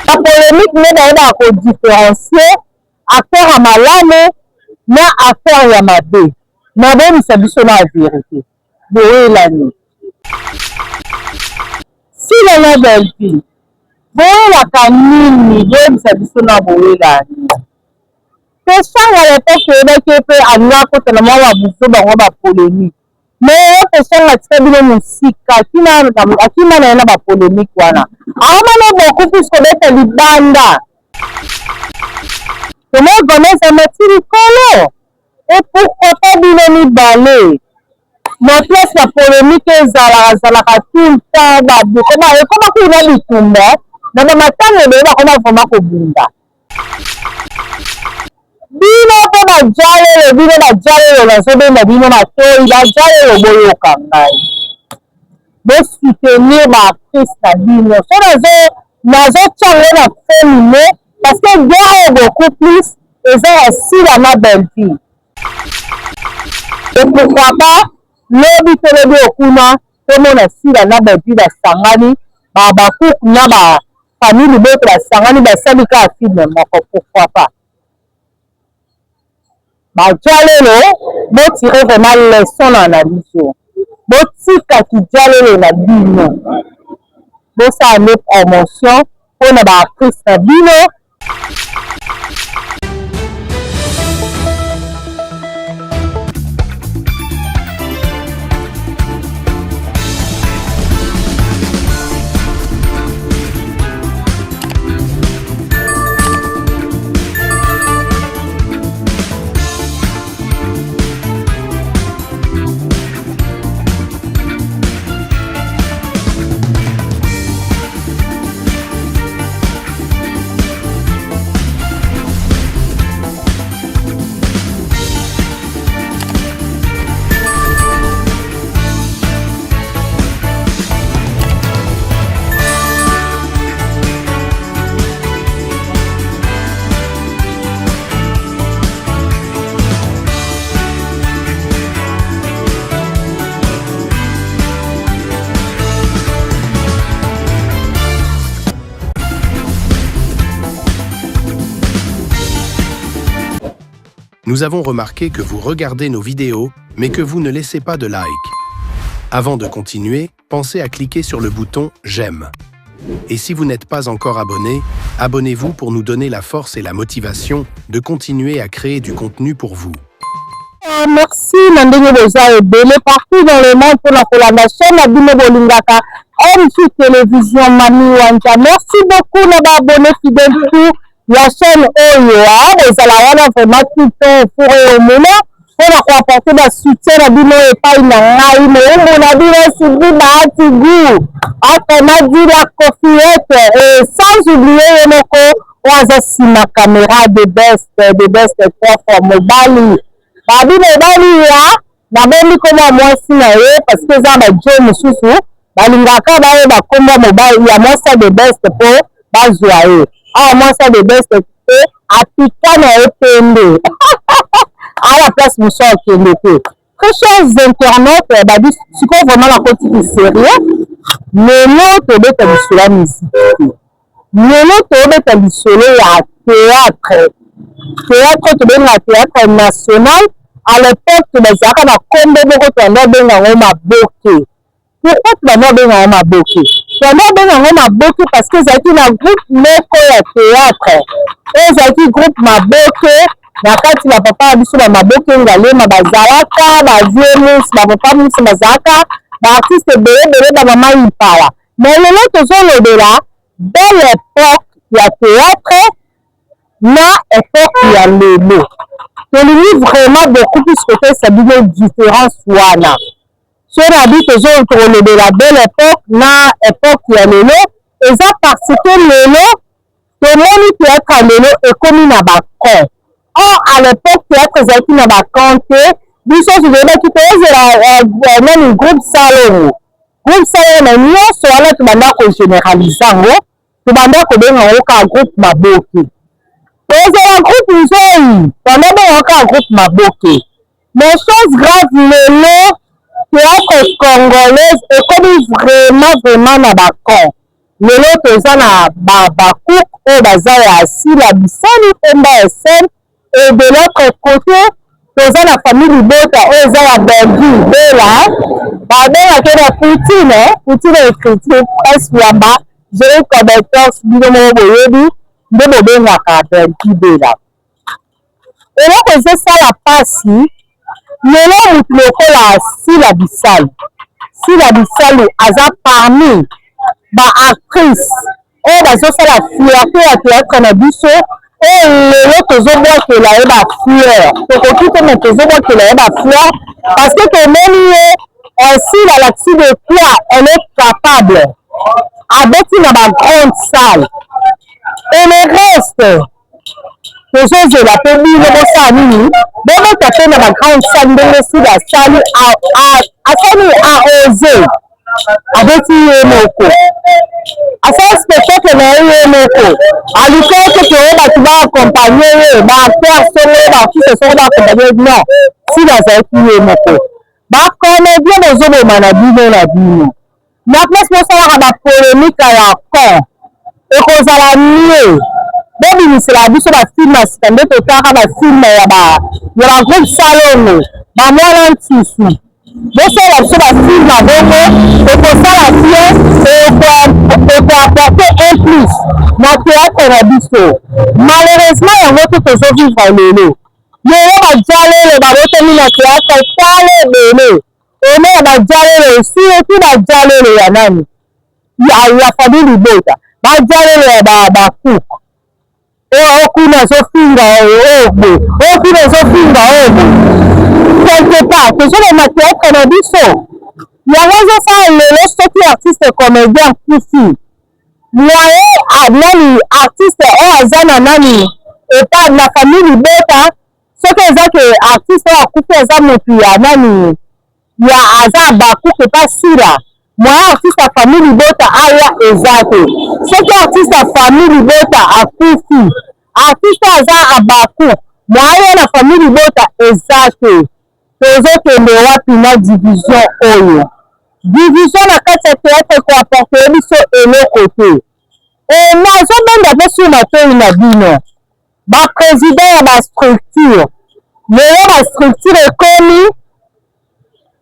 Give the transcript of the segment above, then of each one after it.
La polémique n'est pas à différencier affaire à malade na affaire ya mabe. Na bon ça biso na vérité. Boye l'année. Si la belle fille. Boye la canine, boye ça biso na boye l'année. C'est ça à l'époque que peut anga ko tellement wa buso ba ba polémique. Mais question la très musika kina na ba polémique wana. Amana beaucoup plus que d'être libanda. Comment gomez ça m'a-t-il collé? Et pourquoi pas bino balé? Mon place la polémique zala tout le temps ba comment ko ina bitumba na matanga de ba comment vraiment ko bunda. Bino pe ba jale na so be na bino na to ila jale boyo kangai. De soutenir ma artiste na bino. So nazo tchangé na féminin parce que guerre beaucoup plus et ça aussi la ma belle fille. Et pourquoi pas lobi tolobi okuna to mona si la na belle fille da sangani ba ku na ba famille be la sangani ba salika film moko pourquoi pas. Ba jalelo bo tirer vraiment leçon na la vision. Bo tika ki jalelo na bino. Bo sa ne promotion pour na ba artiste na bino. Nous avons remarqué que vous regardez nos vidéos, mais que vous ne laissez pas de like. Avant de continuer, pensez à cliquer sur le bouton « J'aime ». Et si vous n'êtes pas encore abonné, abonnez-vous pour nous donner la force et la motivation de continuer à créer du contenu pour vous. Merci, Nandenge Boza Ebele, partout dans le monde pour la collaboration. Nadine Bolingaka, MJ Télévision, Mami Wanja. Merci beaucoup, nos abonnés fidèles. La chaîne Oyoa, les alawana vraiment tout le temps pour Omona, pour apporter le soutien à Bino et pas une aïe, mais on a dit la suivi Bahatigou, on a dit la coffillette, et sans oublier Yonoko, on a si ma caméra de best trois fois mobile. Babi mobile, na bombi comme moi si na parce que ça va Dieu mususu, balingaka ba ba comme mobile, il y a moi ça de best pour bazoyer. Ah, moi, ça de best, à Picane et Pende. À la place, mon cher Kende. Très chers internautes, bah, si quoi vraiment la quantité sérieux, mais nous, tu es dans la musique. Mais nous, tu es dans le théâtre. Théâtre, tu es dans le théâtre national. À l'époque, tu es dans le combat de l'Oma Boké. Pourquoi tu vas dans l'Oma Boké? Maboke parce que c'est un groupe meko ya théâtre et c'est un groupe Maboke na kati la papa biso ba Maboke ngale ma bazalaka ba viemus ba papa musu bazaka ba artiste bele ba mama impala mais le lot tozo de là belle époque ya théâtre na époque ya lelo to lui vraiment beaucoup plus que ça une différence wana. Sur la vie que j'ai entre de la belle époque, na époque ya lelo, et ça parce que lelo, tout le monde théâtre à lelo est comme une abacon. Or, à l'époque, théâtre est une abacon, biso je veux dire que c'est même un groupe salon. Groupe salon, mais nous, sur la tu m'as qu'on généralise, tu m'as qu'on donne un groupe Maboke. Et c'est un groupe Nzoï, pendant un groupe Maboke. Mais chose grave, lelo, théâtre congolaise est comme vraiment na bacon. Le lot eza na bacook oyo baza ya Sila Bissalu Pemba SN. Et de l'autre côté, toza na famille Libota oyo eza ya Bengi Bela babengaka na Poutine écriture presse yamba Jerry Cobertox bino moko boyebi nde bobengaka Bengi Bela. Eloko ezosala pasi lelo motu lokola Sila Bissalu aza parmi baactrice oyo bazosala fierté ya théâtre na biso oyo lelo tozobwakela ye bafiere tokoki te me tozobwakela ye bafiere parce que tomoni ye Sila alakisi de quoi elle est capable abeti na bagrande salle et le reste tozozela mpe bino bosala nini bobeta mpe na bagrande salle ndenge Sila asali asali aose abeti ye moko asala spectacle na ye moko alukaki ke bato baakompagne ye baacteur songo baartiste songo baakompagne non Sila azalaki ye moko bacomédien bozoboma na bino na place bosalaka bapolémika ya con ekozala mie bobimisela biso bafilme ya sika nde totaka bafilme ya bagroupe salongo bamwana ntisu bosala biso bafilme ya bongo ekosala bien ekoapporte un plus na théâtre na biso malheureusement yango te tozovivre lelo lelo bajalelo babotami na théâtre tala ebele omona bajalelo surtout bajalelo ya nani ya famille Libota bajalelo ya bakuku okuna azofinga oyo okuna azofinga oyo quelque part tozolema théâtre na biso yango ezosala lelo soki artiste comédien kufi moyen nani artiste oyo aza na nani epa na famille Libota soki eza ke artiste oyo akufi aza motu ya nani ya aza bakuku epa Sila moyen artiste ya famille Libota aya eza te soki artiste ya famille Libota akufi artiste aza abaku moyen na famille Libota eza te tozokende wapi na division oyo division na kati ya théâtre koapporte biso eloko te nazobenda mpe sur matoi na bino baprésident ya bastructure lelo bastructure ekomi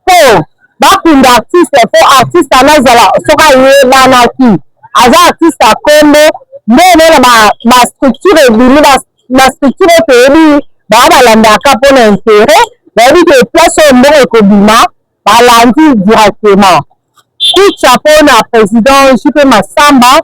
mpo bakunda artiste mpo artiste anazala soki ayebanaki aza artiste akombo ndene na bastructure ebimi bastructure oyo toyebi baa balandaka mpona intérêt bayebi ke place oyo mbongo ekobima balandi directement kucha mpona président Juppé Massamba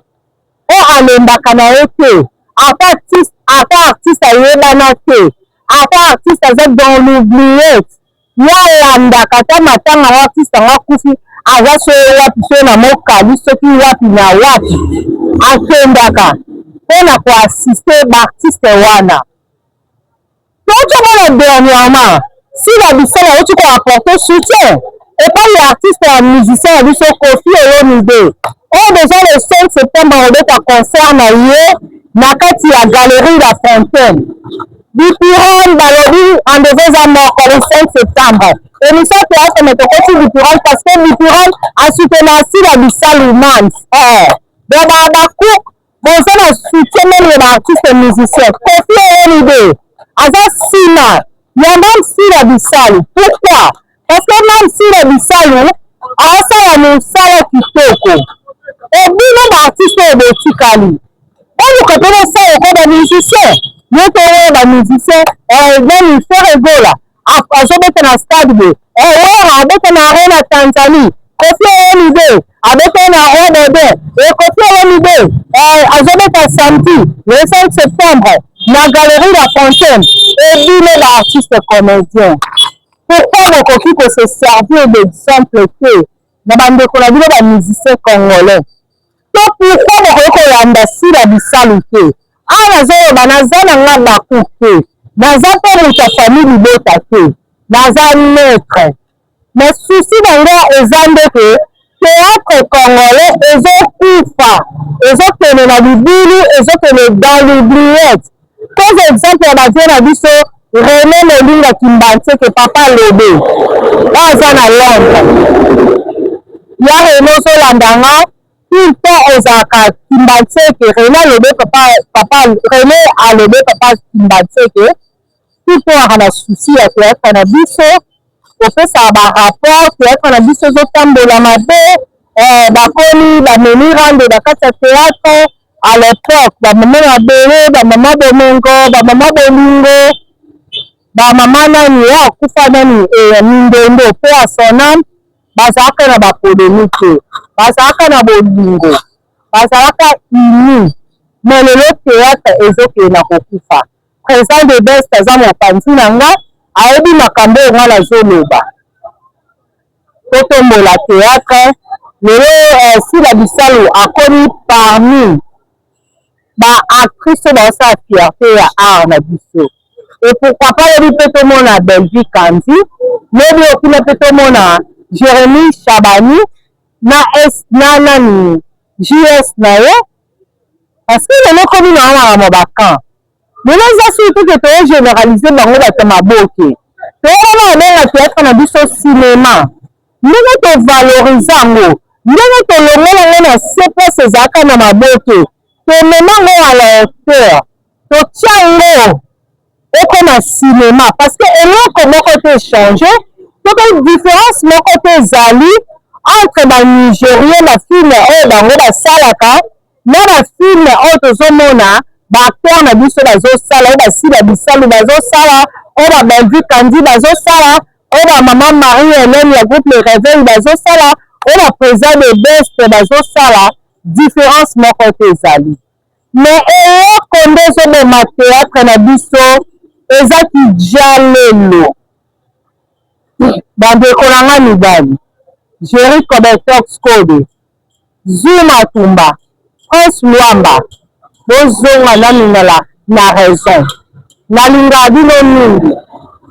oyo alembaka na ye te ata artiste ayebana te ata artiste aza dans l'oubliette ye alandaka ata matanga ngo artiste yango akufi aza so wapi so na mokali soki wapi na wapi akendaka mpona koassiste baartiste wana tozomona dernièrement Sila Bissalu auti koapporte soutien epai ya artiste ya musicien ya biso Koffi Olomide oyo déjà le 5 septembre obeta concert na ye na kati ya Galerie La Fontaine Bipiron balobi rendez-vous eza moko le 5 septembre émission théâtre me tokoti Bipiron parce que Bipiron asoutenir Sila Bissalu mans baku boza na soutien meme ya baartiste musicien Koffi Olomide aza nsima ya même Sila Bissalu pourquoi parce que même Sila Bissalu asala mosala kitoko ebino baartiste oyo botikali oluka mpe bosala oko bamusicien ye to oyo bamusicien nani Feregola azobeta na stade be wera abeta na arena Tanzanie Koffi Olomide abeta na rodede Koffi Olomide azobeta samedi le 5 septembre na Galerie La Fontaine ebino baartiste comédien pourquoi bokoki kose servir d'exemple te na bandeko na bino bamusicien congolais to pourquoi bokoki kolanda Sila Bissalu te awa nazoloba naza na nga baku te naza mpe moto ya famille Libota te naza maître mais souci na nga eza ndeke théâtre congolais ezokufa ezokende na libulu ezokende dans l'oubliette pose exemple ya batie na biso René Molinga Kimbantseke papa Lobe aza na Londres ya René ozolanda nga tout le temps ozalaka Kimbatseke René alobi papa René alobi papa Kimbatseke tout le temps na souci ya théâtre na biso opesaka barapport théâtre na biso ezotambola mabe bakomi bamemi rande na kati ya théâtre à l'époque bamama mabele bamama bomengo bamama bolingo bamama nani akufa nani mindendo mpe ya sonam bazalaka na bapolémike bazalaka na bolingo bazalaka uni mais lelo théâtre ezokende na kokufa présent de best aza mopanzi na nga ayebi makambo oyo nga nazoloba totombola théâtre lelo Sila Bisalo akomi parmi baactrice bazosala fierté ya art na biso et pourquoi pas yebi mpe tomona Belgique Kandi lobi okuna mpe tomona Jérémy Chabani na nani JS na ye parce que lelo komi na wana mobakan lelo eza surtout ke toye généraliser bango bato maboke toyona obenga théâtre na biso cinéma ndenge tovalorize yango ndenge tolongola yango na se place ezalaka na maboke tomema ngo à la hauteur totia yango ekoma cinéma parce que eloko moko te échange toke différence moko te ezali entre banigérien bafilme oyo bango basalaka na bafilme oyo tozomona baacteur na biso bazosala oyo Sila Bisalo bazosala oyo babelgique Kandi bazosala oyo bamama Marie Hélène ya groupe Le Réveil bazosala oyo baprésident de best bazosala différence moko te ezali mais eloko nde ezoboma théâtre na biso eza kijalelo bandeko na nga mibali Jerry Cobertox Code Zuma Tumba Prince Luamba bozonga namingala na raison nalinga bino mingi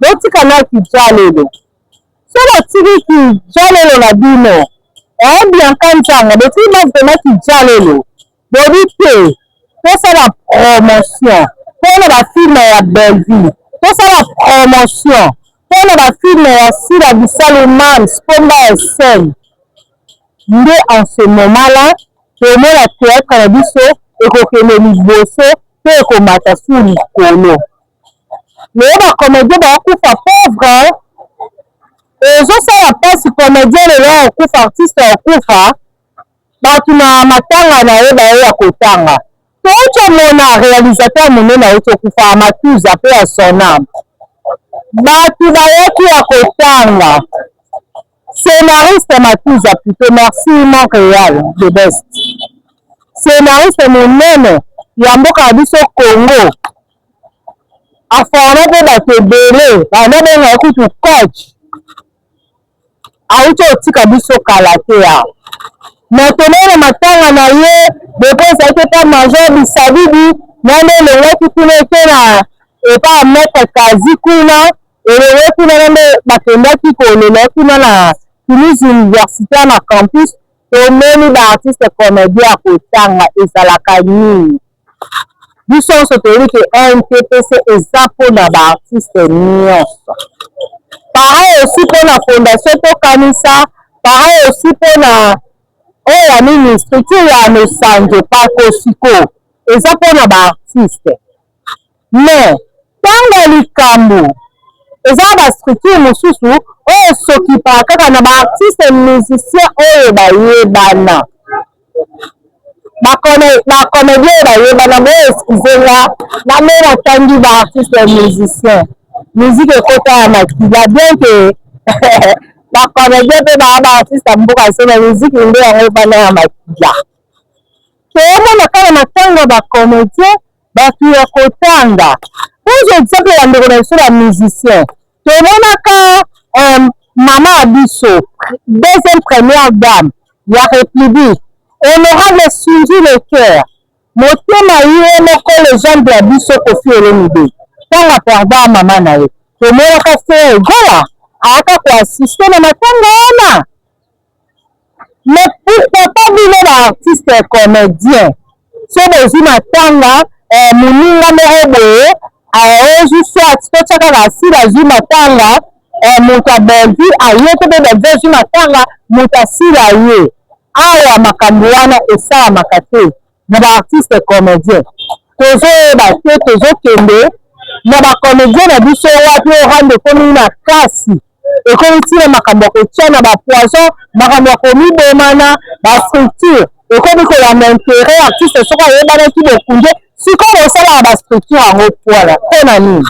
botika na kijalelo so batiki kijalelo na bino bianka nzanga botiki mazema kijalelo bobi te tosala promotion mpona bafilme ya Belleville tosala promotion mpona bafilme ya Sila Bisalo Mams Komba SN nde en ce moment là tomona théâtre na biso ekokende liboso mpe ekomata su likolo lelo bacomédien bakokufa pauvre ezosala mpasi comédien lelo okufa artiste okufa bato na matanga na ye bayeya kotanga touti omona réalisateur monene auti okufa Matuza mpe ya Sonam bato bayaki ya kotanga scénariste Matuza plutôt merci Montréal de best scénariste monene ya mboka na biso Congo aforme mpe bato ebele bana benga kutu coach auti otika biso kala te ya mais tomona matanga na ye depo ezalaki epa major Bisabidi nande elongwaki kuna ete na epa ya maître Kazi kuna elongwe kuna nande bakendaki kolela kuna na Toulouse universitaire na campus tomoni baartiste comédien ya kotanga ezalaka nini biso nyonso toyebi ke NTPC eza mpona baartiste nyonso pareil aussi mpona fondation tokanisa pareil aussi mpona oyo ya nini structure ya Mesanjo Pakosiko eza mpona baartiste mais ntango likambo eza bastructure mosusu oyo esokipaka kaka na baartiste musicien oyo bayebana bacomédien oyo bayebana boyo eskizenga name natangi baartiste musicien musique ekota ya makila bien ke bacomédien mpe baa baartiste ya mboka se na musique nde yango ebana ya makila toomona kaka na ntango ya bacomédien bato ya kotanga pour exemple ya ndeko na biso ya musicien tomonaka mama ya biso deuxième première dame ya république honorable Sunji Leker motema ye moko legendre ya biso Kofi Olomide ntango pardon mama na ye tomonaka se egola ayaka koassiste na matanga wana mais pourquoi pas bino baartiste comédien so bozwi matanga moninga moko boye ozwi soit totiaka basili azwi matanga moto ya Belleville aye to mpe bazwi matanga moto asila ye awa makambo wana esalamaka te na baartiste comédien tozoyeba te tozokende na bacomédien na biso wapi orande ekomi na kasi ekomi ntina makambo ya kotia na bapoison makambo ya komibomana bastructure ekomi kolanda intérêt artiste soki ayebanaki bokunde sikoyo bosalaka bastructure yango pwala mpona nini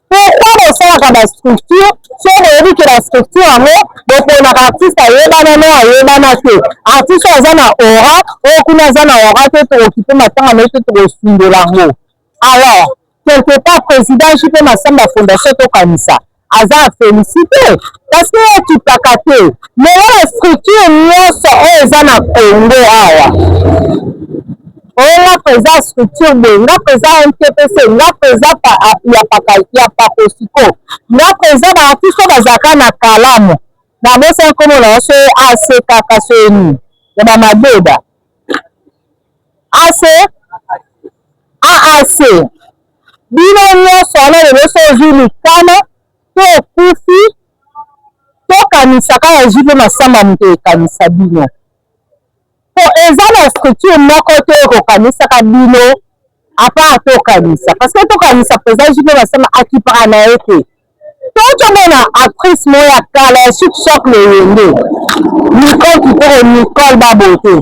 pourquoi bosalaka bastructure so boyebi ke bastructure yango boponaka artiste ayebana no ayebana te artiste aza na aura oyo kuna aza na aura te tookipe matanga naye te tokosundola yango alors quelque part président JP Massamba fondation tokanisa aza afélicité parce que ekitaka te lelo bastructure nyonso oyo eza na Congo awa oyo nga présent structure boye nga présent MTPC nga présent ya pakosiko nga présent baartiste oyo bazalaka na kalamu na bosa nkomona yo so ase kaka so eni ya bamadeda ase AAC bino nyonso wana lelo so ozwi likama to okufi tokanisaka ya JP Massamba moto ekanisa bino po eza na structure moko te ekokanisaka bino apart tokanisa parce que tokanisa président JP Massamba akipaka na ye te tozomona actrice moko ya kala ya Chic Leyende Nicole Kitoko Nicole Babote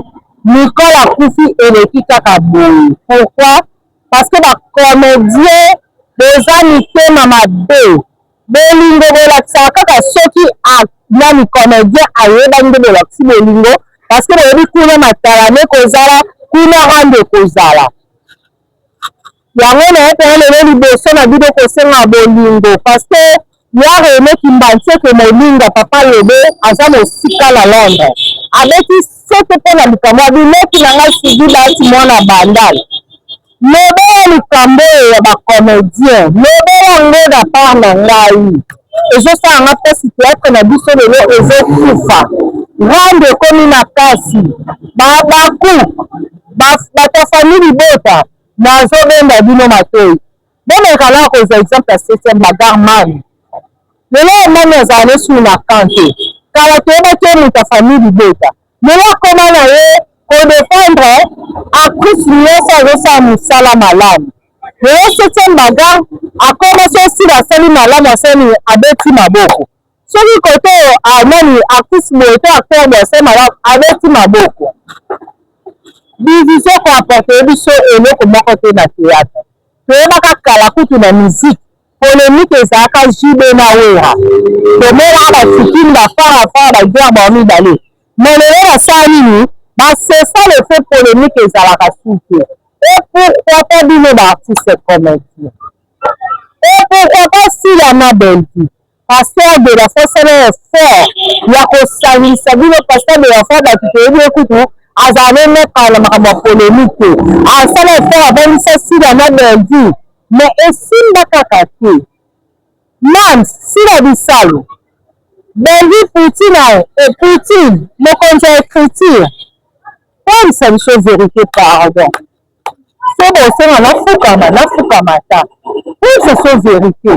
Nicole akufi eleki kaka boye pourquoi parce que bacomédien beza mitema mabe bolingo bolakisaka kaka soki nani comédien ayebani nde bolakisi bolingo parce que boyebi kuna matalane kozala kuna rande kozala yango na ye mpena lelo liboso na bino kosenga bolingo parce que ya René Kimbantieke molinga papa lobe aza mosika na Londres abeti sete mpe na likambo abileki na ngai sigi bati mwana bandala lobela likambo oyo ya bacomédien lobela yango na part na ngai ezosala nga mpasi théâtre na biso lelo ezokufa rande ekomi na kasi baku bato ya famille libota nazobenda bino matoi bomekala kozwa exemple ya 7e bagar mani lelo omani azala nesu na kante kala toyebaki ye moto ya famille libota lelo akoma na ye kodefendre actrice nyonso azosala mosala malamu lelo 7e bagar akoma so esili asali malamu asali abeti maboko soki kote nani artiste boye to acteur boye asali malamu abeti maboko division koapporte biso eloko moko te na théâtre toyebaka kala kutu na musique polémique ezalaka jibe na wera tomonaka batikini bafarafara baguerre bao mibale mais lelo basala nini basesa le fait polémique ezalaka suki et pourquoi pas bino baartiste comédien et pourquoi pas Silana Belki pasteur de la fosala effort ya kosangisa bino pasteur de la foi bato toyebi ekutu azala meka na makambo ya polémique te asala effort abongisa Silana Belki mais esimba kaka te man sila bisalo Belgi Poutine mokonzi ya écriture oyebisa biso vérité pardon so bosenga nafukama ta oyebisa so vérité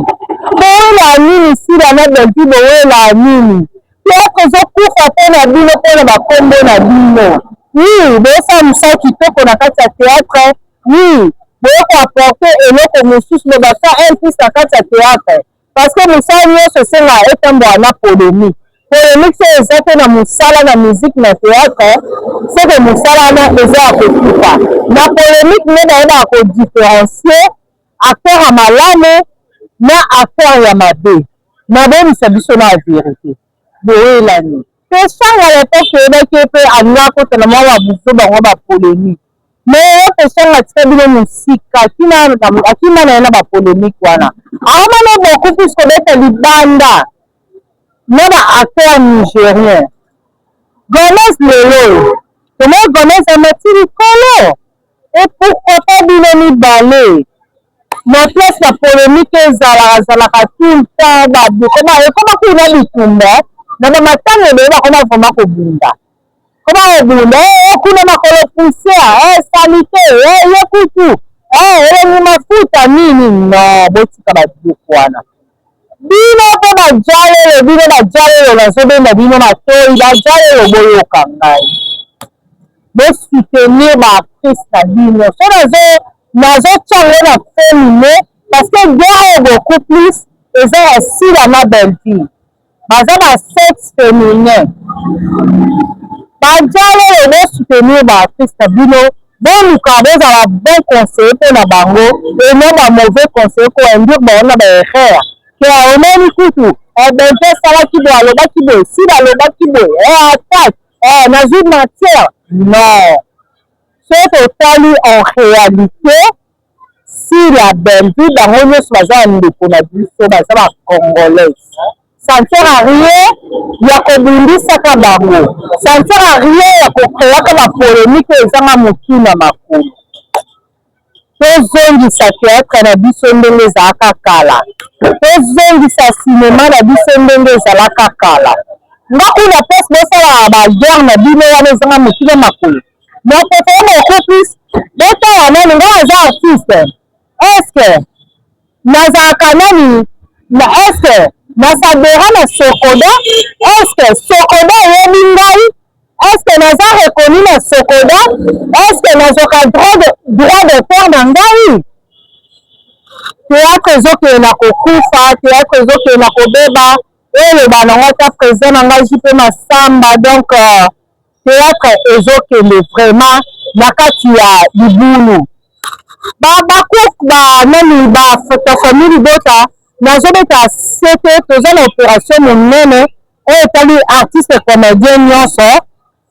boyela nini sila na Belgi boyela nini théâtre ezokufa mpo na bino mpo na bakombo na bino oui bosala mosala kitoko na kati ya théâtre oui bokoapporte eloko mosusu me basa un plus na kati ya théâtre parce que mosala nyonso esenga etambola na polémique so eza te na mosala na musique na théâtre soki mosala wana eza ya kokufa na polémique nde bayebaka kodifferencie affaire ya malamu na affaire ya mabe nabomisa biso na vérité boyelani pesanga lepoke oyebaki mpe alinga kotana mwa babuso bango bapolémique mais pesanga tika bino mosika akima na ye na bapolémique wana aomana beaucoup plus kobeta libanda na baacteur nigérien Gomez lelo tomoi Gomez amati likolo et pourquoi pas bino mibale na place ya polémique ezalaka tout le temps babikoma ekoma kuna bitumba na bamatanga ebele bakoma vraimen kobunda koma kobunda kuna makolo poussière salite ye kutu elongi mafuta nini no botika babiloko wana bino mpe bajalelo nazobenda bino matoi bajalelo boyoka ngai soutenir l'artiste na bino. So nazotiango na féminin parce que guerre beaucoup plus eza ya sila na belle-fille. Baza ba sexe féminin. Bajalo soutenir l'artiste na bino. Boluka bozala bon conseiller mpona bango et non ba mauvais conseiller ko induire bango na baerreur ke aomoni kutu bente esalaki boye alobaki boye sila alobaki boye attaque nazwi matière non so totali en réalité si la belle-vie bango nyonso baza ya ndeko na biso baza bacongolaise. Ça ne sert à rien ya kobundisaka bango, ça ne sert à rien ya kokreaka bapolémike ezanga mokina makolo. Tozongisa théâtre na biso ndenge ezalaka kala, tozongisa sinema na biso ndenge ezalaka kala. Nga kuna place bosala baguerre na bino wana ezanga mokina makolo. Donc tofaa moko plus botala nani nga aza artiste estce nazalaka nani na estce nasadera na Sokoda, est-ce que Sokoda yebi ngai? Est-ce que naza reconnu na Sokoda? Est-ce que nazoka droit d'auteur na ngai? Théâtre ezokende na kokufa, théâtre ezokende na kobeba, eloba nango ata président na ngai Juppé Massamba, donc théâtre ezokende vraiment na kati ya libulu. Nani famille bota nazobeta sete toza na opération monene oyo etali artiste comédien nyonso.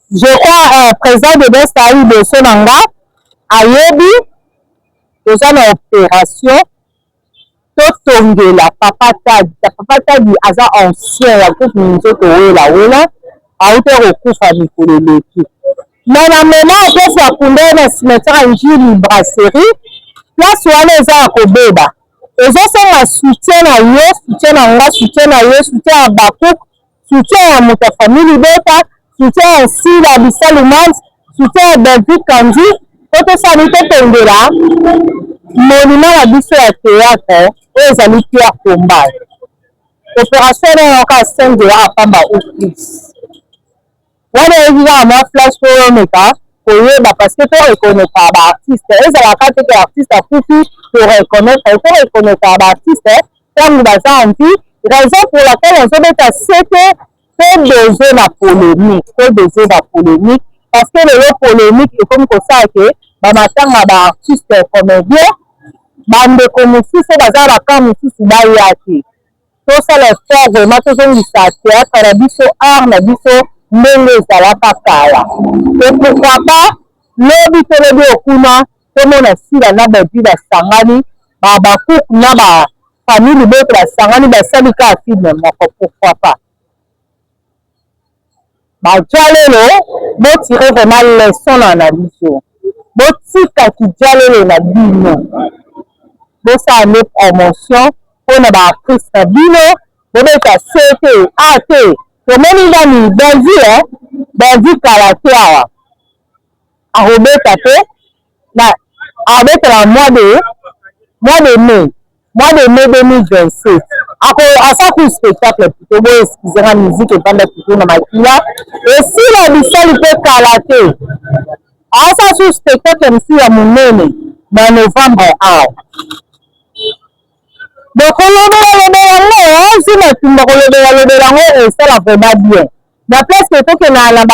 Je crois président de best ayi liboso na nga ayebi toza na opération totongela papa tadi aza ancien ya groupe minzoto wela auti kokufa mikolo eleki mais na moment place ya kunda na cimetière Njili brasserie place wana eza ya kobeba ezosenga soutien na yo, soutien na nga, soutien na yo, soutien ya Bakuk, soutien ya moto famille beta, soutien ya Sila Bisalumans, soutien ya David Kandi, koto sani totongela monument na biso ya théâtre oyo ezali Pierre Kombai. Opération na yoka 5 dollars apamba ou plus. Wana ezala mwa flash oyo meka koyeba parce que to reconnaître ba artiste ezalaka te ke artiste akufi to reconnaître ba artiste ntango baza anti raison pour laquelle ozobeta sete to doze na polémique parce que lelo polémique ekomi kosala ke bamatanga ba artiste comédien bandeko mosusu baza baka mosusu baya te tosala effort vraiment tozongisa théâtre na biso art na biso ndenge ezalaka kala et pourquoi pas lobi tolobi okuna tomona sila na babi basangani babakuku na bafamille bote basangani basali ka filme moko pourquoi pas baja lelo botire vraiment leçon na biso botikaki ja lelo na bino bosala nde promotion mpona baartiste na bino bobeta sete ate tomoni nani David kala te awa akobeta te akobetela mois de mai 2027 asaku spectacle plutôt boyo excusera musique epanda plutôt na makila esila bisali mpe kala te asasu spectacle mosusu ya monene na novembre awa donc kolobela ngo ozina tumba kolobela ngo esala vraiment bien na place que tokena na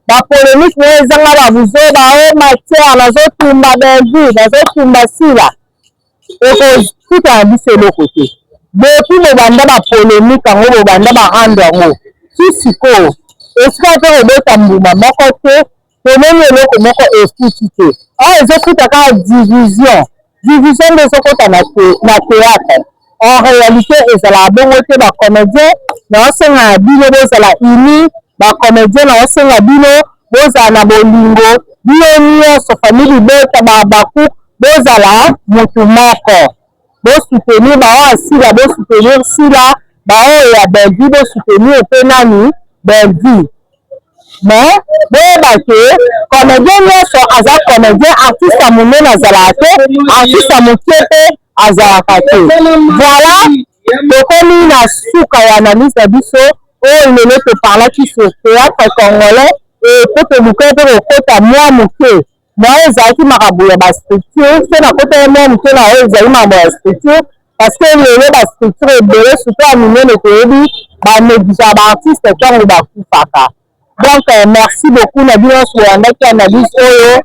bapolémique oyo ezanga babuzoba o matière nazotumba belgi nazotumba sila ekokuta na biso eloko te depuis bobanda bapolémique yango bobanda barendre yango sisikoyo esika to kobeta mbuma moko te tomoni eloko moko ekuti te oyo ezokuta kaka division nde ezokota na théâtre en réalité ezalaka bongo te bacomédien naosenga na bino bozala uni bacomédien naosenga bino bozala na bolingo bino nyonso famille beta babaku bozala motu moko bosoutenir bao asila bosoutenir sila bao ya belvi bosoutenir epe nani belvi mais boyeba ke comédien nyonso aza comédien artiste ya monene azalaka te artiste ya mokie mpe azalaka te voilà tokomi na suka ya analyse na biso oyo lelo toparlaki sur théâtre congolais po toluka mpe kokota mwa moke na oyo ezalaki makambo ya bastructure mpe nakota mwa moke na oyo ezali makambo ya structure parce que lelo bastructure ebele surtout ya minene toyebi banégligea baartiste ntango bakufaka. Donc merci beaucoup na bino nyonso bolandaki analyse oyo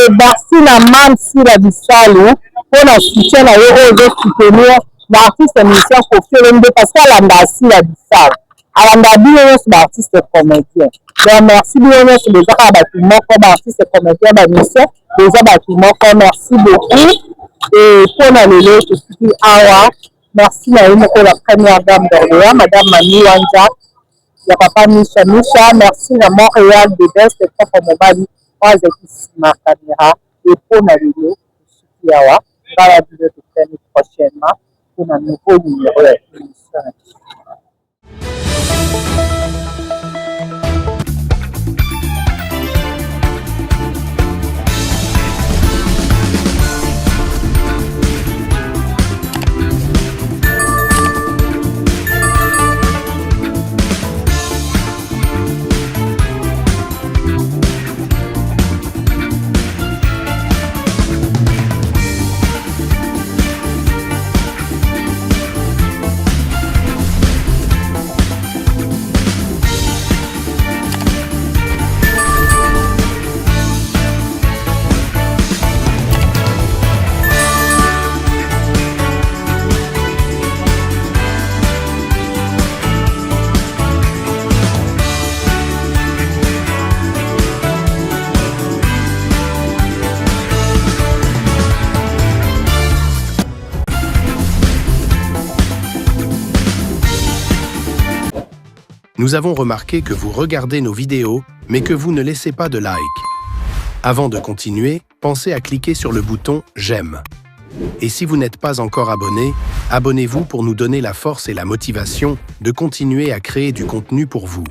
merci na Mansila Bisalu mpona soutien na ye oyo ezosoutenir baartiste musicien Koffi Olomide parce que alanda Asila Bisalu alanda bino nyonso baartiste comédien. Donc merci bino nyonso beza kaka bato moko baartiste comédien bamusicien beza bato moko merci beaucoup mpona lelo tosuki awa. Merci na ye moko la première dame d'Orléans madame Mami Wanja ya papa Misha Misha. Merci na Montréal de Best papa mobali oyo azalaki nsima caméra mpona lelo tosuki awa ngala video tofani prochainement mpona nouveau numéro ya émission. Nous avons remarqué que vous regardez nos vidéos, mais que vous ne laissez pas de like. Avant de continuer, pensez à cliquer sur le bouton « J'aime ». Et si vous n'êtes pas encore abonné, abonnez-vous pour nous donner la force et la motivation de continuer à créer du contenu pour vous.